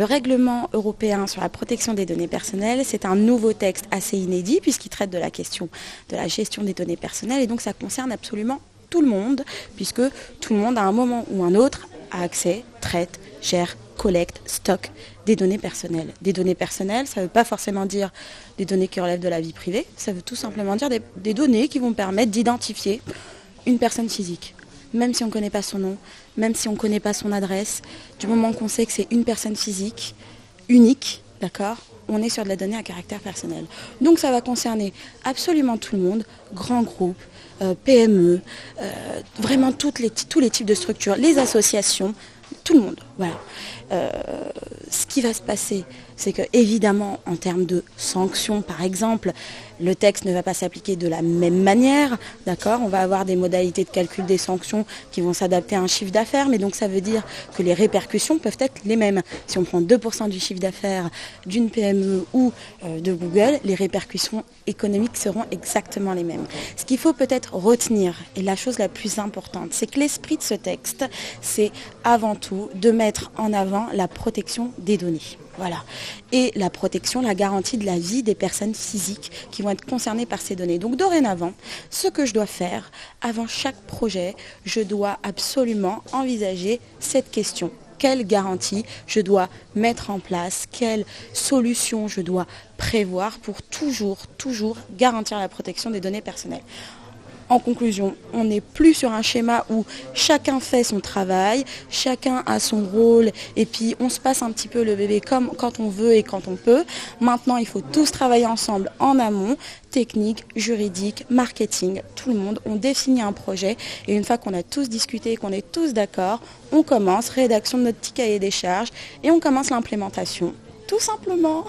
règlement européen sur la protection des données personnelles, c'est un nouveau texte assez inédit puisqu'il traite de la question de la gestion des données personnelles et donc ça concerne absolument tout le monde puisque tout le monde à un moment ou un autre a accès, traite, gère, collecte, stocke des données personnelles. Des données personnelles, ça ne veut pas forcément dire des données qui relèvent de la vie privée, ça veut tout simplement dire des données qui vont permettre d'identifier une personne physique. Même si on ne connaît pas son nom, même si on ne connaît pas son adresse, du moment qu'on sait que c'est une personne physique, unique, d'accord, on est sur de la donnée à caractère personnel. Donc ça va concerner absolument tout le monde, grands groupes, PME, vraiment tous les types de structures, les associations, tout le monde. Voilà. Ce qui va se passer, c'est que évidemment, en termes de sanctions, par exemple, le texte ne va pas s'appliquer de la même manière, d'accord ? On va avoir des modalités de calcul des sanctions qui vont s'adapter à un chiffre d'affaires, mais donc ça veut dire que les répercussions peuvent être les mêmes. Si on prend 2% du chiffre d'affaires d'une PME ou de Google, les répercussions économiques seront exactement les mêmes. Ce qu'il faut peut-être retenir, et la chose la plus importante, c'est que l'esprit de ce texte, c'est avant tout de mettre en avant la protection des données. Voilà. Et la protection, la garantie de la vie des personnes physiques qui vont être concernées par ces données. Donc dorénavant, ce que je dois faire, avant chaque projet, je dois absolument envisager cette question. Quelle garantie je dois mettre en place, quelle solution je dois prévoir pour toujours garantir la protection des données personnelles. En conclusion, on n'est plus sur un schéma où chacun fait son travail, chacun a son rôle et puis on se passe un petit peu le bébé comme quand on veut et quand on peut. Maintenant, il faut tous travailler ensemble en amont, technique, juridique, marketing, tout le monde. On définit un projet et une fois qu'on a tous discuté et qu'on est tous d'accord, on commence rédaction de notre petit cahier des charges et on commence l'implémentation. Tout simplement.